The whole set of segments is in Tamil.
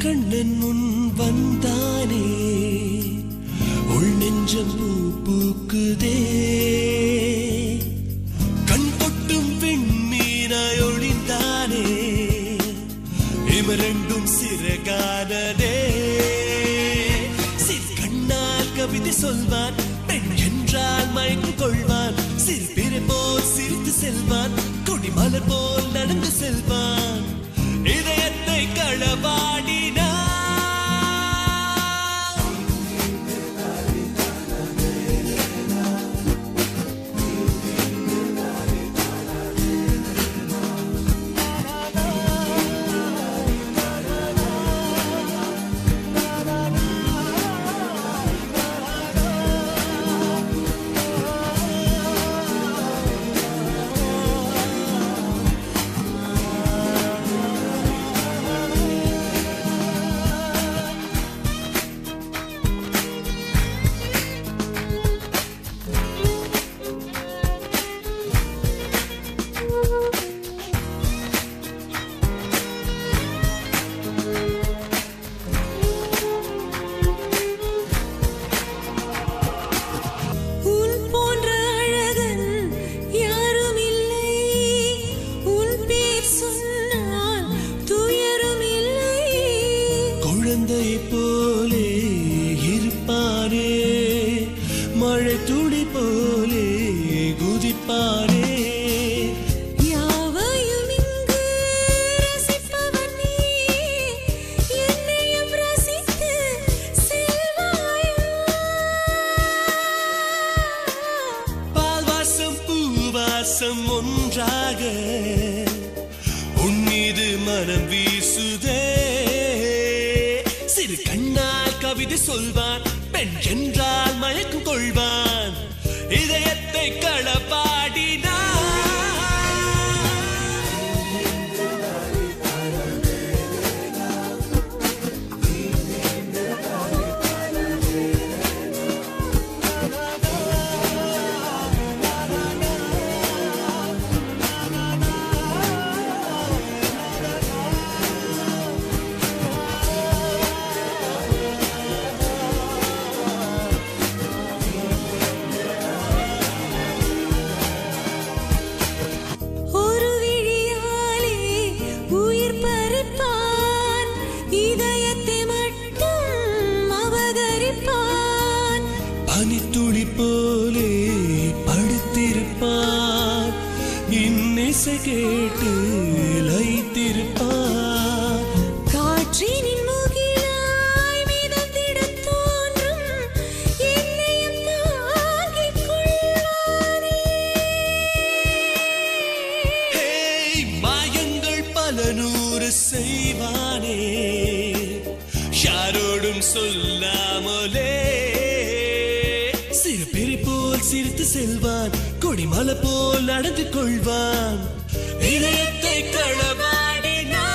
கண்ணன் முன் வந்தானே உள் நெஞ்சம் பூ பூக்குதே கண் கொட்டும் விண்மீனாய் ஒளிந்தானே இமரண்டும் சிறகானதே சிறு கண்ணால் கவிதை சொல்வான் பெண் என்றால் மயக்கம் கொள்வான் சிறு பிறை போல் சிரித்து செல்வான் கொடிமலர் போல் நடந்து செல்வான் இதயத்தை களவாடினான் போலே இருப்பானே மழை துளி போலே குதிப்பானே யாவையும் இங்கு ரசிப்பவன் நீ என்னையும் ரசித்து செல்வாயா பால்வாசம் பூவாசம் ஒன்றாக உன்மீது மனம் வீசுதே சிறு கண்ணால் கவிதை சொல்வான் பெண் என்றால் மயக்கம் கொள்வான் இதயத்தை களப்பாடினான் பனித்துளி போலே படுத்திருப்பான் இன்னிசை கேட்டு லயித்திருப்பான் காற்றினின் முகிலாய் மிதந்திடத் தோன்றும் என்னையும் தாங்கிக் கொள்வானே மாயங்கள் பல நூறு செய்வானே யாரோடும் சொல்லாமலே சிறு பிறை போல் சிரித்து செல்வான் கொடிமலை போல் நடந்து கொள்வான் இதயத்தை களவாடினான்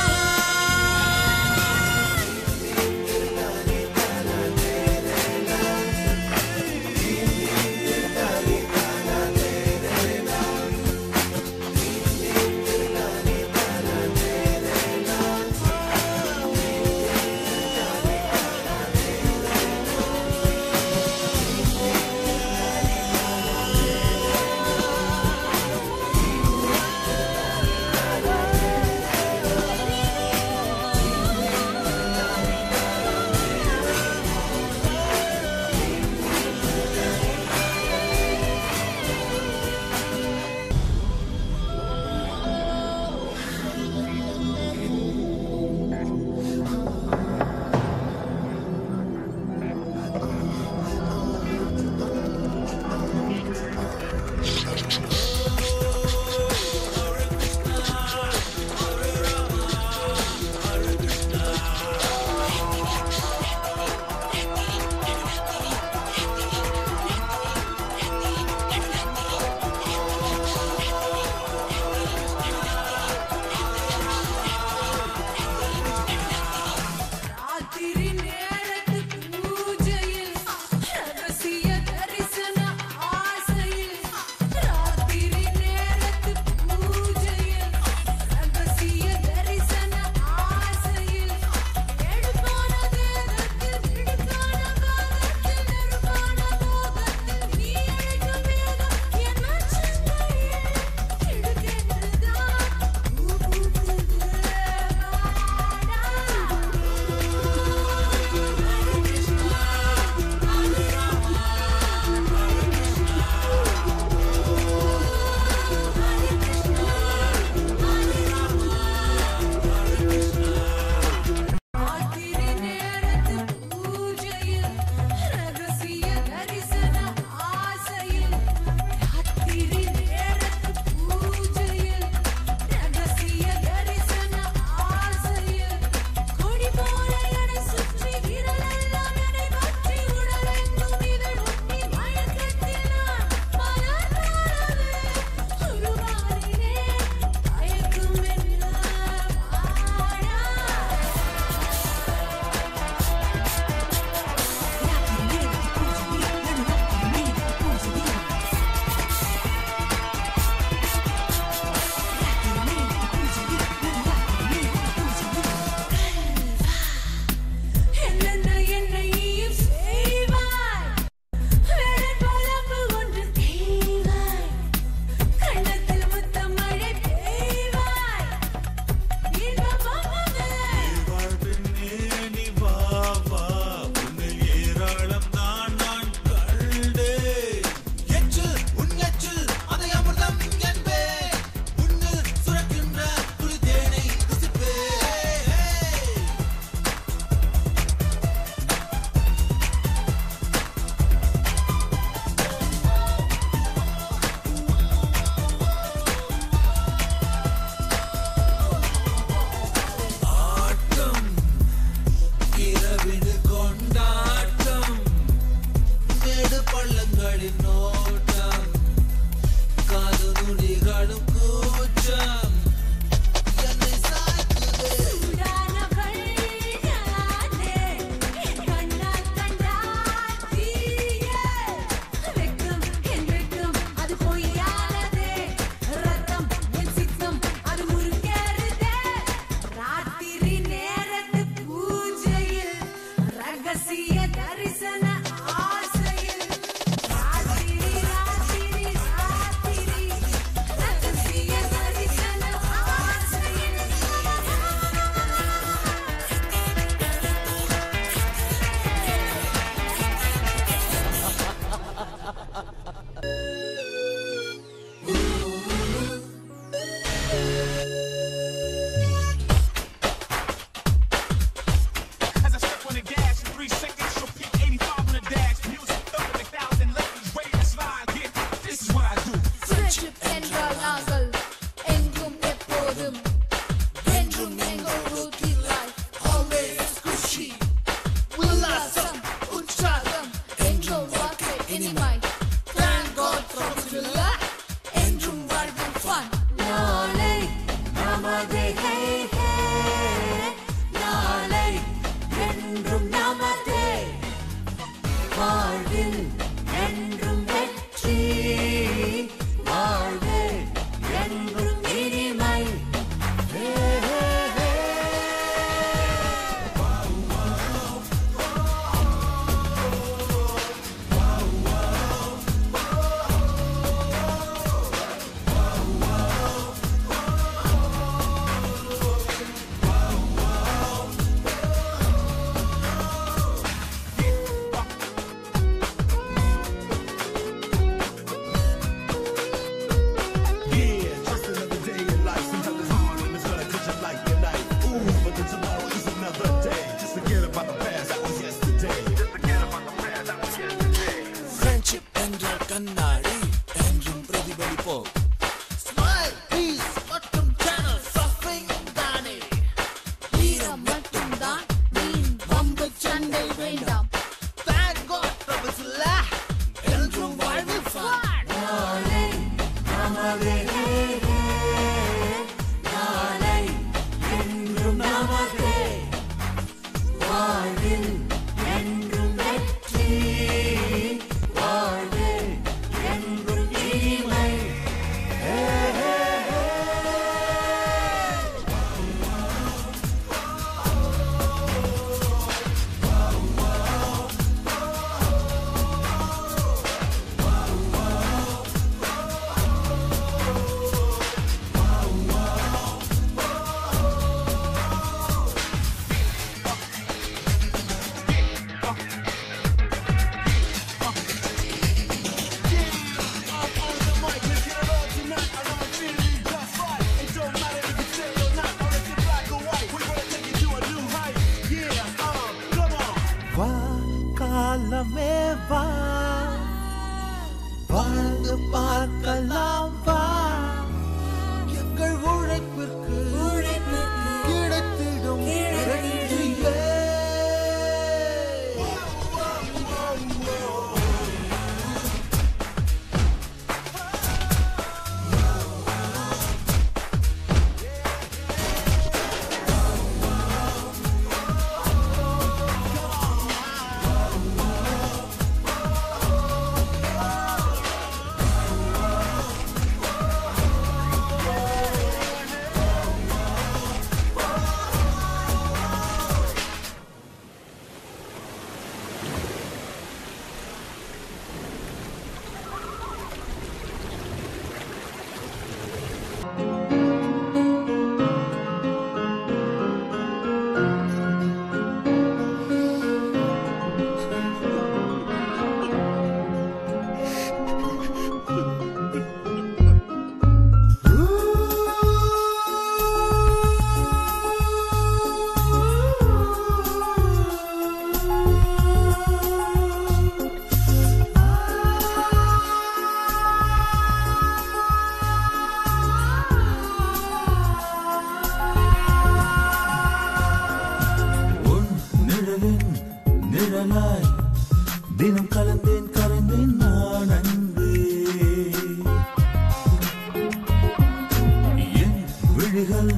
விழிகள்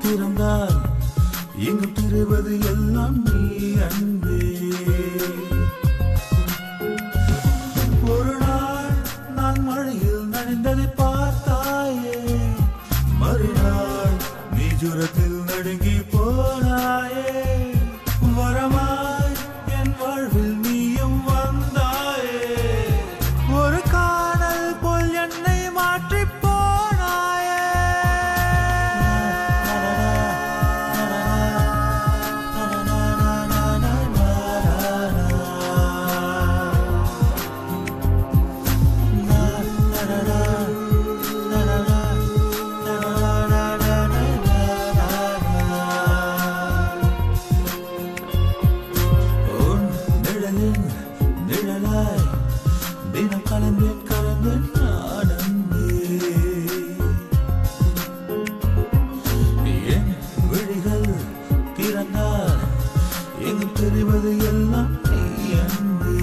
திறந்தால் எங்கும் தெரிவது எல்லாம் நீ அன்பே. ஒரு நாள் நான் மழையில் நனைந்ததை பார்த்தாயே, மறுநாள் நீ ஜுரத்தில் நடுங்கி போனாயே. வரமாய் என் வாழ்வில் நீயும் வந்தாயே, ஒரு காணல் போல் என்னை மாற்றி போனாயே. நிழலாய் தினம் கலந்தேன் கலந்தேன் நான் அன்பே. என் விழிகள் திறந்தால் எங்கும் தெரிவது எல்லாம் நீ அன்பே.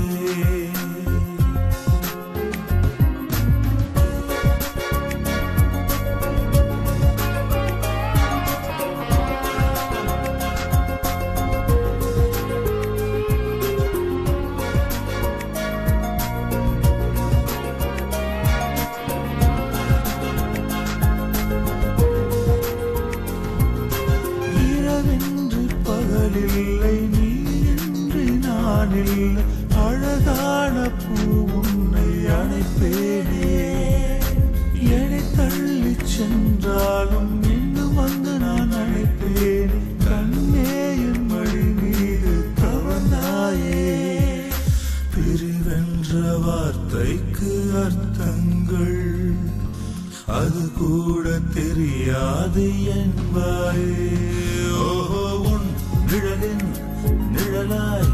இரவென்று பகலில்லை, நீ என்று நான் இல்லை. அழகான பூ உன்னை அணைப்பேனே. என்னை தள்ளி சென்றாலும் இன்னும் வந்து நான் அழைப்பேன். கண்ணே என் மடி மீது தவறாயே. பிரிவென்ற வார்த்தைக்கு அர்த்தங்கள் அது கூட தெரியாது என்பாயே. ஓஹோ, உன் நிழலின் நிழலாய்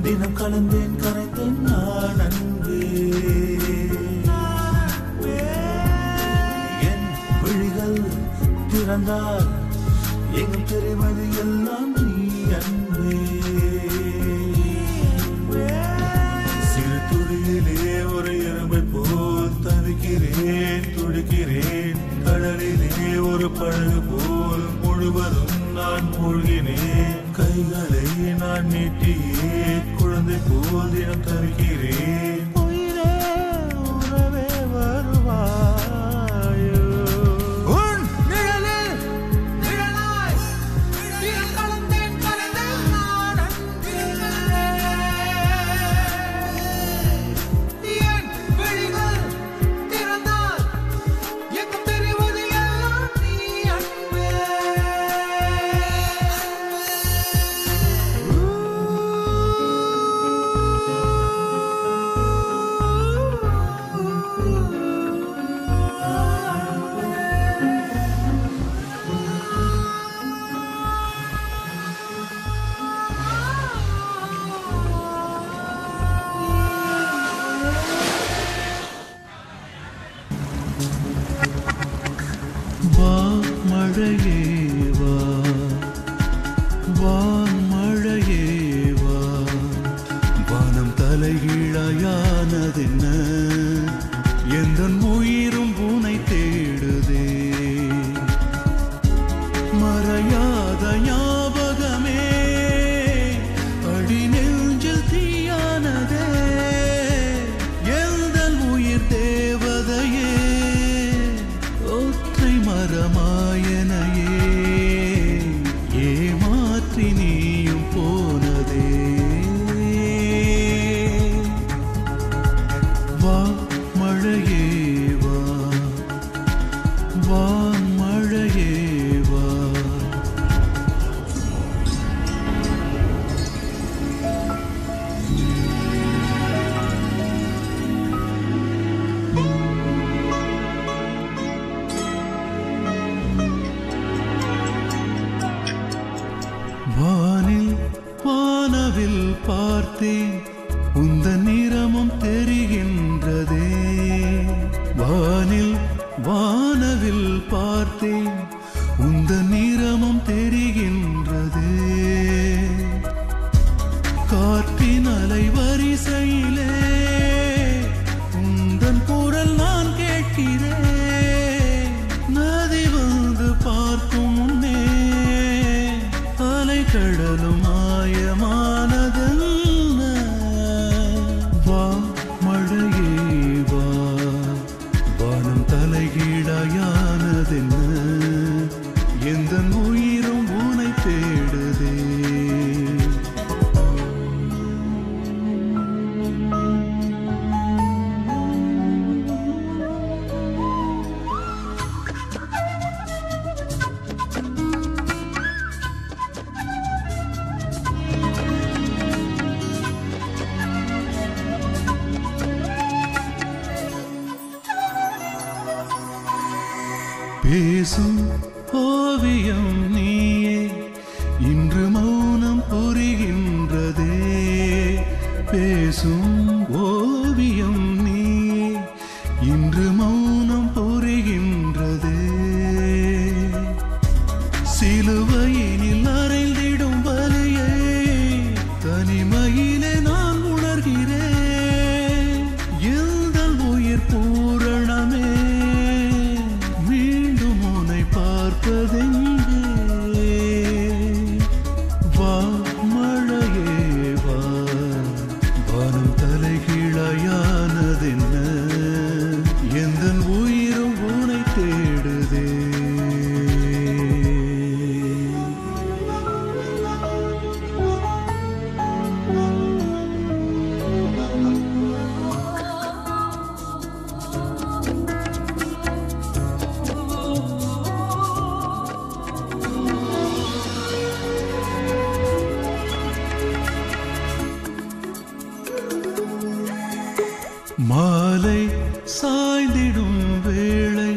தினம் கலந்தேன் கரைந்தேன் நான் அன்பே. என் விழிகள் திறந்தால் எங்கும் தெரிவது எல்லாம் நீ அன்பே. சிறு துளியிலே ஒரு எறும்பை போல் தவிக்கிறேன் துடிக்கிறேன். கடலிலே ஒரு படகு போல் முழுவதும் நான் மூழ்கினேன். கைகளை நான் நீட்டியே குழந்தை போல் தினம் தவிக்கிறேன். உயிரே உறவே வருவாயோ. உன் நிழலில் நிழலாய் தினம் கலந்தேன் கலந்தேன் நான் அன்பே. என் விழிகள் திறந்தால் எங்கும் தெரிவது எல்லாம் நீ அன்பே. வா மழையே வா, வா மழையே வா. வானம் தலைகீழாயானதென்ன, எந்தன் உயிரும் உனை தேடுதே. மறையாத ஞாபகமே அடி நெஞ்சில் தீயானதே. எந்தன் உயிர் தேவதையே ஒற்றை மரமாயனையே ஏமாற்றி நீயும் போனதே. வா மழையே வா, வா மழையே வா. வானில் வானவில் பார்த்தேன், உந்தன் நிறமும் தெரிகின்றதே. வானில் வானவில் பார்த்தேன், உந்தன் நிறமும் தெரிகின்றதே. காற்றின் அலை வரிசையிலே உந்தன் குரல் நான் கேட்கிறேன். நதி வந்து பேசும் ஓவியம் நீயே இன்று மௌனம் புரிகின்றதே பேசும் ஓவியம் நீயே இன்று மௌனம் புரிகின்றதே சிலுவையினில் அறைந்திடும் வலியை தனிமையிலே நான் உணர்கிறேன் எந்தன் உயிர் பூரணமே மீண்டும் உன்னை பார்ப்பதெங்கே வா மழையே வா வானம் தலைகீழாயானதென்ன எந்தன் உயிரும் உன்னை தேடுதே மாலை சாய்ந்திடும் வேளை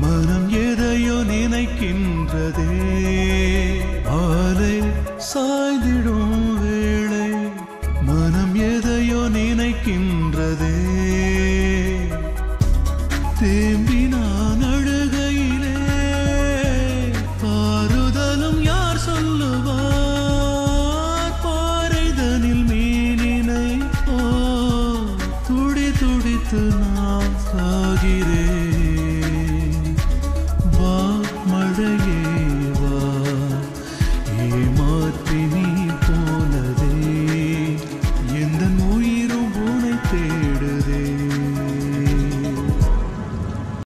மனம் எதையோ நினைக்கின்றதே